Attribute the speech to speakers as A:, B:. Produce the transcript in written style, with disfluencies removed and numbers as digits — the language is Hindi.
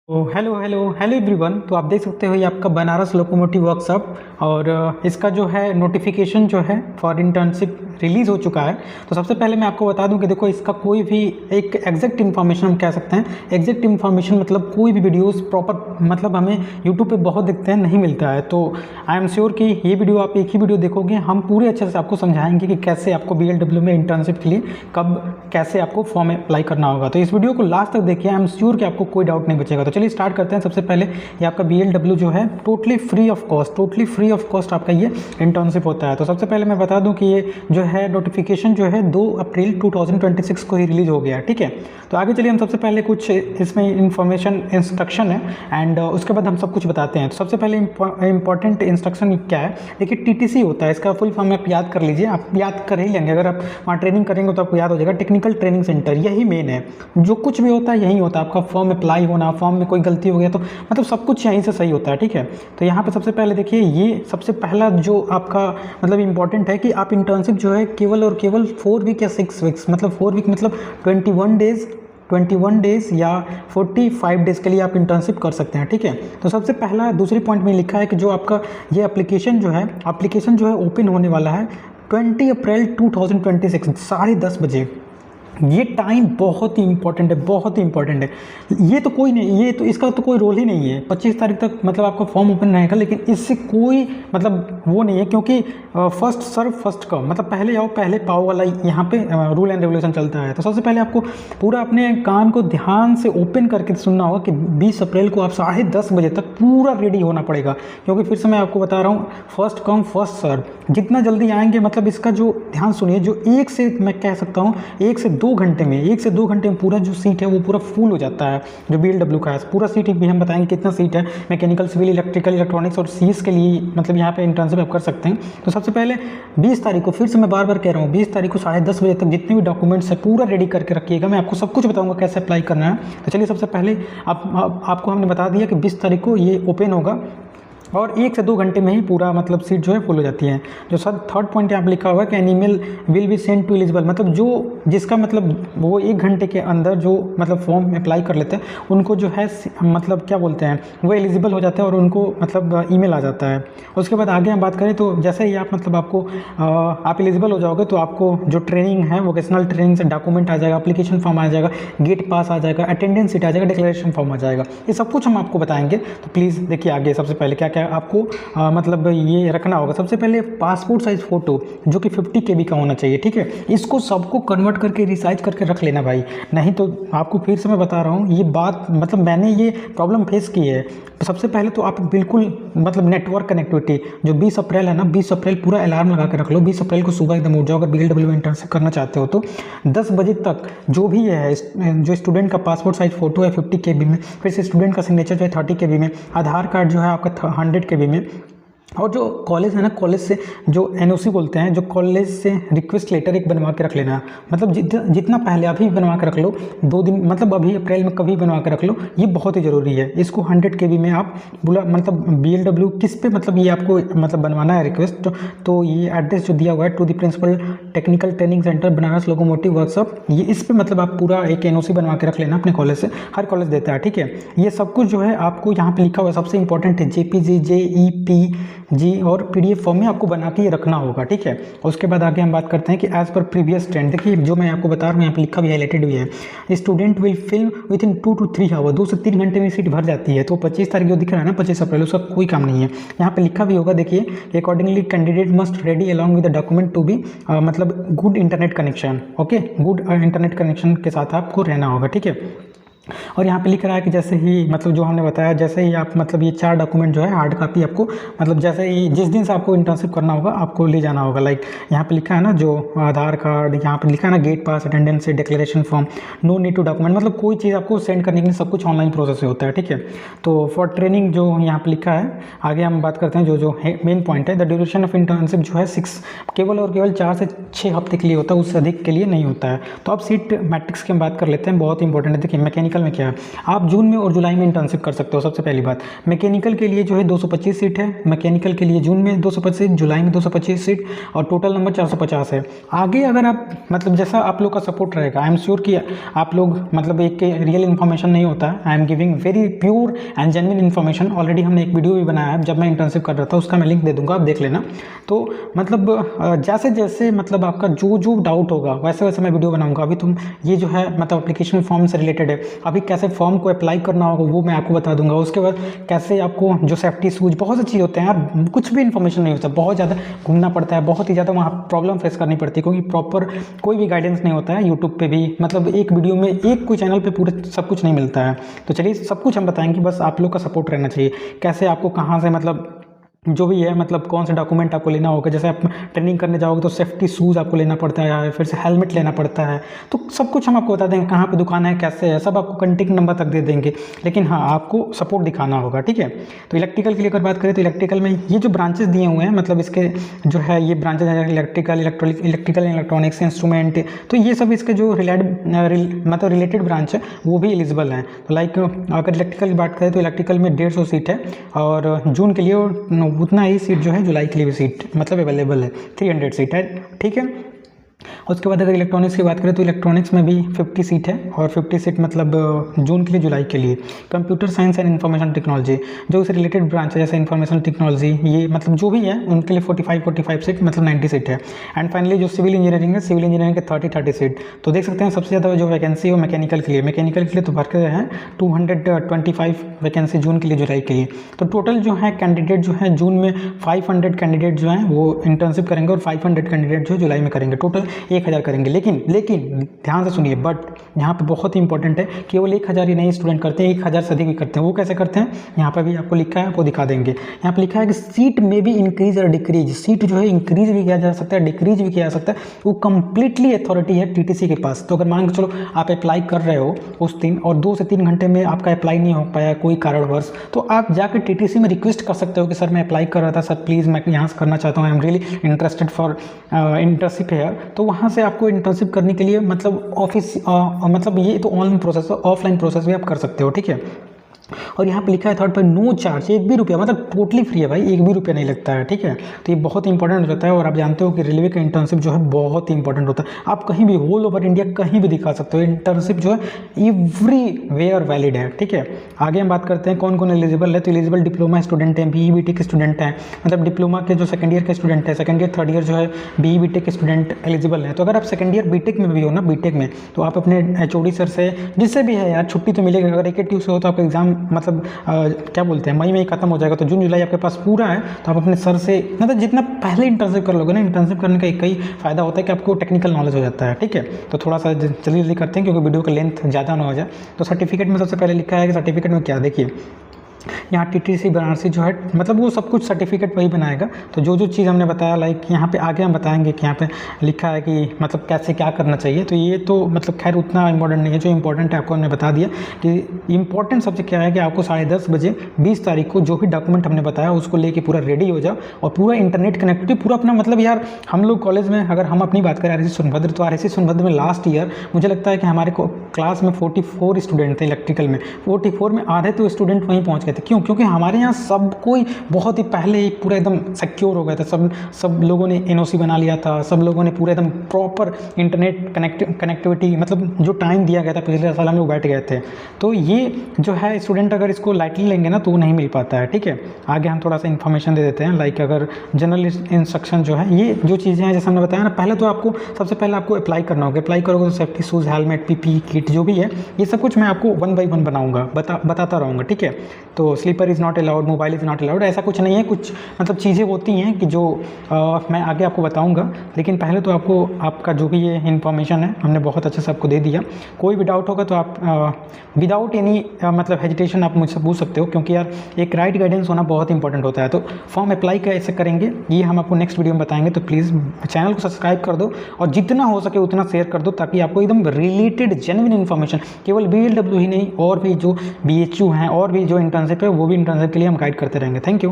A: तो हेलो हेलो हेलो एवरीवन। तो आप देख सकते हो ये आपका बनारस लोकोमोटिव वर्कशॉप और इसका जो है नोटिफिकेशन जो है फॉर इंटर्नशिप रिलीज़ हो चुका है। तो सबसे पहले मैं आपको बता दूं कि देखो इसका कोई भी एक एग्जैक्ट इन्फॉर्मेशन हम कह सकते हैं। एग्जैक्ट इन्फॉर्मेशन मतलब कोई भी वीडियोस प्रॉपर मतलब हमें यूट्यूब पे बहुत दिखते हैं, नहीं मिलता है। तो आई एम श्योर कि ये वीडियो आप एक ही वीडियो देखोगे, हम पूरे अच्छे से आपको समझाएंगे कि कैसे आपको BLW में इंटर्नशिप के लिए कब कैसे आपको फॉर्म अप्लाई करना होगा। तो इस वीडियो को लास्ट तक देखिए, आई एम श्योर कि आपको कोई डाउट नहीं बचेगा। तो चलिए स्टार्ट करते हैं। सबसे पहले ये आपका BLW जो है टोटली फ्री ऑफ कॉस्ट आपका ये इंटर्नशिप होता है। तो सबसे पहले मैं बता दूं कि ये जो है नोटिफिकेशन जो है 2 अप्रैल 2026 को ही रिलीज हो गया, ठीक है। तो आगे चलिए हम सबसे पहले कुछ इसमें इंफॉर्मेशन इंस्ट्रक्शन है एंड उसके बाद हम सब कुछ बताते हैं। तो सबसे पहले इंपॉर्टेंट इंस्ट्रक्शन क्या है, देखिए TTC होता है, इसका फुल फॉर्म आप याद कर लीजिए, आप याद कर ही लेंगे। अगर आप वहाँ ट्रेनिंग करेंगे तो आपको याद हो जाएगा, टेक्निकल ट्रेनिंग सेंटर, यही मेन है। जो कुछ भी होता है यही होता है, आपका फॉर्म अप्लाई होना, फॉर्म में कोई गलती हो गया तो मतलब सब कुछ यहीं से सही होता है, ठीक है। तो यहाँ पे सबसे पहले देखिए, ये सबसे पहला जो आपका मतलब इंपॉर्टेंट है कि आप इंटर्नशिप जो है केवल और केवल 4 वीक या 6 वीक्स मतलब 4 वीक मतलब 21 डेज या 45 डेज़ के लिए आप इंटर्नशिप कर सकते हैं, ठीक है। तो सबसे पहला दूसरी पॉइंट में लिखा है कि जो आपका ये एप्लीकेशन जो है ओपन होने वाला है 20 अप्रैल 2026 10:30 बजे। ये टाइम बहुत ही इंपॉर्टेंट है, बहुत ही इंपॉर्टेंट है। ये तो कोई नहीं, ये तो इसका तो कोई रोल ही नहीं है। 25 तारीख तक मतलब आपका फॉर्म ओपन रहेगा, लेकिन इससे कोई मतलब वो नहीं है, क्योंकि फर्स्ट सर्व फर्स्ट कम, मतलब पहले आओ पहले पाओ वाला यहाँ पे रूल एंड रेगुलेशन चलता है। तो सबसे पहले आपको पूरा अपने कान को ध्यान से ओपन करके सुनना होगा कि 20 अप्रैल को आप 10:30 बजे तक पूरा रेडी होना पड़ेगा, क्योंकि फिर से मैं आपको बता रहा हूँ, फर्स्ट कम फर्स्ट सर्व। जितना जल्दी आएंगे मतलब इसका जो ध्यान सुनिए, जो एक से मैं कह सकता हूँ 1 से 2 घंटे में पूरा जो सीट है वो पूरा फुल हो जाता है। जो BLW का है पूरा सीट भी हम बताएंगे कितना सीट है, मैकेनिकल, सिविल, इलेक्ट्रिकल, इलेक्ट्रॉनिक्स और CS के लिए मतलब यहाँ पे इंटर्नशिप आप कर सकते हैं। तो सबसे पहले 20 तारीख को, फिर से मैं बार बार कह रहा हूँ, 20 तारीख को 10:30 बजे तक जितने भी डॉक्यूमेंट्स है पूरा रेडी करके रखिएगा। मैं आपको सब कुछ बताऊँगा कैसे अप्लाई करना है। तो चलिए सबसे पहले आपको हमने बता दिया कि 20 तारीख को ये ओपन होगा और 1 से 2 घंटे में ही पूरा मतलब सीट जो है फुल हो जाती है। जो सर थर्ड पॉइंट यहाँ पे लिखा हुआ है कि an email will be send to eligible, मतलब जो जिसका मतलब वो 1 घंटे के अंदर जो मतलब फॉर्म अप्लाई कर लेते हैं उनको जो है मतलब क्या बोलते हैं, वो एलिजिबल हो जाते हैं और उनको मतलब ईमेल आ जाता है। उसके बाद आगे हम बात करें तो जैसे ही आप मतलब आप एलिजिबल हो जाओगे तो आपको जो ट्रेनिंग है, वोकेशनल ट्रेनिंग से डॉक्यूमेंट आ जाएगा, एप्लीकेशन फॉर्म आ जाएगा, गेट पास आ जाएगा, अटेंडेंस सीट आ जाएगा, डिक्लेरेशन फॉर्म आ जाएगा। ये सब कुछ हम आपको बताएंगे। तो प्लीज़ देखिए आगे सबसे पहले क्या क्या आपको मतलब ये रखना होगा। सबसे पहले पासपोर्ट साइज फ़ोटो जो कि 50 KB का होना चाहिए, ठीक है। इसको सबको कन्वर्ट करके रिसाइज करके रख लेना भाई, नहीं तो आपको फिर से मैं बता रहा हूँ ये बात, मतलब मैंने ये प्रॉब्लम फेस की है। सबसे पहले तो आप बिल्कुल मतलब नेटवर्क कनेक्टिविटी जो 20 अप्रैल है ना, 20 अप्रैल पूरा अलार्म लगा के रख लो। 20 अप्रैल को सुबह एकदम उठ जाओ। अगर BLW में इंटर्नशिप करना चाहते हो तो 10 बजे तक जो भी है, जो स्टूडेंट का पासपोर्ट साइज फ़ोटो है 50 KB में, फिर से स्टूडेंट का सिग्नेचर जो है 30 KB में, आधार कार्ड जो है आपका 100 KB में, और जो कॉलेज है ना, कॉलेज से जो NOC बोलते हैं, जो कॉलेज से रिक्वेस्ट लेटर एक बनवा के रख लेना। मतलब जितना पहले अभी बनवा के रख लो, 2 दिन मतलब अभी अप्रैल में कभी बनवा के रख लो, ये बहुत ही ज़रूरी है। इसको 100 KB में आप बोला मतलब BLW किस पे मतलब ये आपको मतलब बनवाना है रिक्वेस्ट, तो ये एड्रेस जो दिया हुआ है to the principal technical training centre Banaras locomotive workshop, ये इस पर मतलब आप पूरा एक NOC बनवा के रख लेना अपने कॉलेज से। हर कॉलेज देता है, ठीक है। ये सब कुछ जो है आपको यहाँ पर लिखा हुआ है, सबसे इंपॉर्टेंट है JPG, JEPG और PDF फॉर्म में आपको बना के ये रखना होगा, ठीक है। उसके बाद आगे हम बात करते हैं कि एज पर प्रीवियस ट्रेंड, देखिए जो मैं आपको बता रहा हूँ यहाँ पे लिखा भी, हाईलाइटेड भी है, student will fill within 2 to 3 hour, 2 से 3 घंटे में सीट भर जाती है। तो 25 तारीख जो दिख रहा है ना, 25 अप्रैल, उसका कोई काम नहीं है। यहाँ पे लिखा भी होगा, देखिए accordingly candidate must ready along with the document to be मतलब good internet connection, okay, good internet connection के साथ आपको रहना होगा, ठीक है। और यहाँ पे लिख रहा है कि जैसे ही मतलब जो हमने बताया, जैसे ही आप मतलब ये 4 डॉक्यूमेंट जो है हार्ड कॉपी आपको मतलब जैसे ही जिस दिन से आपको इंटर्नशिप करना होगा आपको ले जाना होगा। लाइक यहाँ पे लिखा है ना, जो आधार कार्ड, यहाँ पे लिखा है ना gate pass, attendance, declaration form, no need to document, मतलब कोई चीज़ आपको सेंड करने के लिए सब कुछ ऑनलाइन प्रोसेस से होता है, ठीक है। तो फॉर ट्रेनिंग जो यहाँ पर लिखा है, आगे हम बात करते हैं जो मेन पॉइंट है, द ड्यूरेशन ऑफ इंटर्नशिप जो है 6 केवल और केवल 4 से 6 हफ्ते के लिए होता है, उससे अधिक के लिए नहीं होता है। तो अब सीट मैट्रिक्स की हम बात कर लेते हैं, बहुत इंपॉर्टेंट है। देखिए मैकेनिकल मैकेनिकल में क्या है, आप जून में और जुलाई में इंटर्नशिप कर सकते हो। सबसे पहली बात, मैकेनिकल के लिए जो है 225 सीट है, मैकेनिकल के लिए जून में 225, जुलाई में 225 सीट और टोटल नंबर 450 है। आगे अगर आप मतलब जैसा आप लोग का सपोर्ट रहेगा, आई एम श्योर कि आप लोग मतलब एक रियल इन्फॉर्मेशन नहीं होता है, I am giving very pure and genuine information. Already हमने एक वीडियो भी बनाया है जब मैं इंटर्नशिप कर रहा था, उसका मैं लिंक दे दूंगा, आप देख लेना। तो मतलब जैसे जैसे मतलब आपका जो जो डाउट होगा वैसे वैसे मैं वीडियो बनाऊंगा। अभी तुम ये जो है मतलब एप्लीकेशन फॉर्म से रिलेटेड है, अभी कैसे फॉर्म को अप्लाई करना होगा वो मैं आपको बता दूंगा। उसके बाद कैसे आपको जो सेफ्टी शूज, बहुत सी चीज़ होते हैं यार, कुछ भी इन्फॉर्मेशन नहीं होता, बहुत ज़्यादा घूमना पड़ता है, बहुत ही ज़्यादा वहाँ प्रॉब्लम फेस करनी पड़ती है, क्योंकि प्रॉपर कोई भी गाइडेंस नहीं होता है यूट्यूब पे भी, मतलब एक वीडियो में एक कोई चैनल पे पूरे सब कुछ नहीं मिलता है। तो चलिए सब कुछ हम बताएंगे, बस आप लोग का सपोर्ट रहना चाहिए। कैसे आपको कहाँ से मतलब जो भी है मतलब कौन से डॉक्यूमेंट आपको लेना होगा, जैसे आप ट्रेनिंग करने जाओगे तो सेफ्टी शूज़ आपको लेना पड़ता है, फिर से हेलमेट लेना पड़ता है। तो सब कुछ हम आपको बता देंगे, कहाँ पे दुकान है, कैसे है, सब आपको कॉन्टेक्ट नंबर तक दे देंगे। लेकिन हाँ, आपको सपोर्ट दिखाना होगा, ठीक है। तो इलेक्ट्रिकल की अगर बात करें तो इलेक्ट्रिकल में ये जो ब्रांचेस दिए हुए हैं, मतलब इसके जो है ये ब्रांचेज हैं, इलेक्ट्रिकल, इलेक्ट्रॉनिक्स, इंस्ट्रूमेंट, तो ये सब इसके जो मतलब रिलेटेड ब्रांच है वो भी एलिजिबल हैं। तो लाइक अगर इलेक्ट्रिकल की बात करें तो इलेक्ट्रिकल में 150 सीट है और जून के लिए उतना ही सीट जो है जुलाई के लिए भी सीट मतलब अवेलेबल है, 300 सीट है, ठीक है। उसके बाद अगर इलेक्ट्रॉनिक्स की बात करें तो इलेक्ट्रॉनिक्स में भी 50 सीट है और 50 सीट मतलब जून के लिए, जुलाई के लिए। Computer science and information technology जो इससे रिलेटेड ब्रांच है, जैसे इन्फॉर्मेशन टेक्नोलॉजी, ये मतलब जो भी है उनके लिए 45 सीट मतलब 90 सीट है। एंड फाइनली जो सिविल इंजीनियरिंग है, सिविल इंजीनियरिंग के 30 सीट। तो देख सकते हैं सबसे ज़्यादा जो वैकेंसी है वो मैकेनिकल के लिए, तो भर के हैं 225 वैकेंसी जून के लिए, जुलाई के लिए। तो टोटल जो है कैंडिडेट जो है जून में 500 कैंडिडेट जो हैं वो इंटर्नशिप करेंगे और 500 कैंडिडेट जो जुलाई में करेंगे, टोटल 1000 करेंगे। लेकिन ध्यान से सुनिए, बट यहाँ पे बहुत ही इंपॉर्टेंट है, केवल 1000 ही नहीं स्टूडेंट करते हैं, 1000 से अधिक भी करते हैं। वो कैसे करते हैं, यहाँ पर भी आपको लिखा है, आपको दिखा देंगे। यहाँ पे लिखा है कि सीट में भी इंक्रीज और डिक्रीज, सीट जो है इंक्रीज भी किया जा सकता है, डिक्रीज भी किया जा सकता है, वो कंप्लीटली अथॉरिटी है टीटीसी के पास। तो अगर मान के चलो आप अप्लाई कर रहे हो उस दिन और 2 से 3 घंटे में आपका अप्लाई नहीं हो पाया कोई कारणवश, तो आप जाकर टीटीसी में रिक्वेस्ट कर सकते हो कि सर मैं अप्लाई कर रहा था, सर प्लीज़ मैं यहाँ से करना चाहता हूँ, I am really interested for internship है। तो वहाँ से आपको इंटर्नशिप करने के लिए मतलब ऑफिस मतलब ये तो ऑनलाइन प्रोसेस है, ऑफलाइन प्रोसेस भी आप कर सकते हो, ठीक है। और यहाँ पे लिखा है थर्ड पर नो चार्ज, 1 भी रुपया, मतलब टोटली फ्री है भाई, 1 भी रुपया नहीं लगता है, ठीक है। तो ये बहुत ही इंपॉर्टेंट हो जाता है। और आप जानते हो कि रेलवे का इंटर्नशिप जो है बहुत ही इंपॉर्टेंट होता है। आप कहीं भी होल ओवर इंडिया कहीं भी दिखा सकते हो, इंटर्नशिप जो है एवरीवेयर वैलिड है, ठीक है। आगे हम बात करते हैं कौन कौन एलिजिबल है। तो एलिजिबल डिप्लोमा स्टूडेंट हैं, BE BTech के स्टूडेंट हैं, मतलब डिप्लोमा के जो सेकंड ईयर के स्टूडेंट हैं, सेकंड ईयर थर्ड ईयर जो है BE BTech के स्टूडेंट एलिजिबल हैं। तो अगर आप सेकंड ईयर BTech में भी हो ना, BTech में, तो आप अपने HOD सर से, जिससे भी है यार, छुट्टी तो मिलेगी। अगर AKTU से हो तो आपका एग्जाम मतलब क्या बोलते हैं मई में ही खत्म हो जाएगा, तो जून जुलाई आपके पास पूरा है। तो आप अपने सर से मतलब जितना पहले इंटर्नशिप कर लोगे ना, इंटर्नशिप करने का एक ही फायदा होता है कि आपको टेक्निकल नॉलेज हो जाता है, ठीक है। तो थोड़ा सा जल्दी जल्दी करते हैं क्योंकि वीडियो का लेंथ ज़्यादा ना हो जाए। तो सर्टिफिकेट में सबसे पहले लिखा है कि सर्टिफिकेट में क्या, देखिए यहाँ टीटीसी बनारसी जो है मतलब वो सब कुछ सर्टिफिकेट वही बनाएगा। तो जो जो चीज़ हमने बताया लाइक यहाँ पे आगे हम बताएंगे कि यहाँ पे लिखा है कि मतलब कैसे क्या करना चाहिए। तो ये तो मतलब खैर उतना इंपॉर्टेंट नहीं है, जो इंपॉर्टेंट है आपको हमने बता दिया कि इंपॉर्टेंट सबसे क्या है कि आपको 10:30 बजे 20 तारीख को जो भी डॉक्यूमेंट हमने बताया उसको लेके पूरा रेडी हो जाओ और पूरा इंटरनेट कनेक्टिविटी पूरा अपना मतलब यार हम लोग कॉलेज में अगर हम अपनी बात करें RSC सोनभद्र, तो RSC सोनभद्र में लास्ट ईयर मुझे लगता है कि हमारे क्लास में 44 स्टूडेंट थे इलेक्ट्रिकल में, 44 में आधे तो स्टूडेंट वहीं पहुँच गए थे। क्यों? क्योंकि हमारे यहाँ सब कोई बहुत ही पहले ही पूरा एकदम सिक्योर हो गया था, सब लोगों ने NOC बना लिया था, सब लोगों ने पूरा एकदम प्रॉपर इंटरनेट कनेक्टिविटी मतलब जो टाइम दिया गया था पिछले साल हम लोग बैठ गए थे। तो ये जो है स्टूडेंट अगर इसको लाइटली लेंगे ना तो वो नहीं मिल पाता है, ठीक है। आगे हम थोड़ा सा इन्फॉर्मेशन दे देते हैं लाइक अगर जनरल इंस्ट्रक्शन जो है ये जो चीज़ें हैं जैसे हमने बताया ना, पहले तो आपको सबसे पहले आपको अप्लाई करना होगा। अप्लाई करोगे तो safety shoes, helmet, PPE kit जो भी है ये सब कुछ मैं आपको 1 बाय 1 बनाऊंगा, बताता रहूँगा, ठीक है। तो slipper is not allowed, mobile is not allowed, ऐसा कुछ नहीं है। कुछ मतलब चीज़ें होती हैं कि जो मैं आगे आपको बताऊंगा, लेकिन पहले तो आपको आपका जो भी ये इन्फॉर्मेशन है हमने बहुत अच्छे से आपको दे दिया। कोई भी डाउट होगा तो आप विदाउट एनी मतलब हेजिटेशन आप मुझसे पूछ सकते हो, क्योंकि यार एक राइट गाइडेंस होना बहुत इंपॉर्टेंट होता है। तो फॉर्म अप्लाई कैसे करेंगे ये हम आपको नेक्स्ट वीडियो में बताएंगे। तो प्लीज़ चैनल को सब्सक्राइब कर दो और जितना हो सके उतना शेयर कर दो ताकि आपको एकदम रिलेटेड जेन्युइन इन्फॉर्मेशन केवल BLW ही नहीं और भी जो BHU हैं और भी जो इंटर्नशिप है वो भी इंटर्नशिप के लिए हम गाइड करते रहेंगे। Thank you.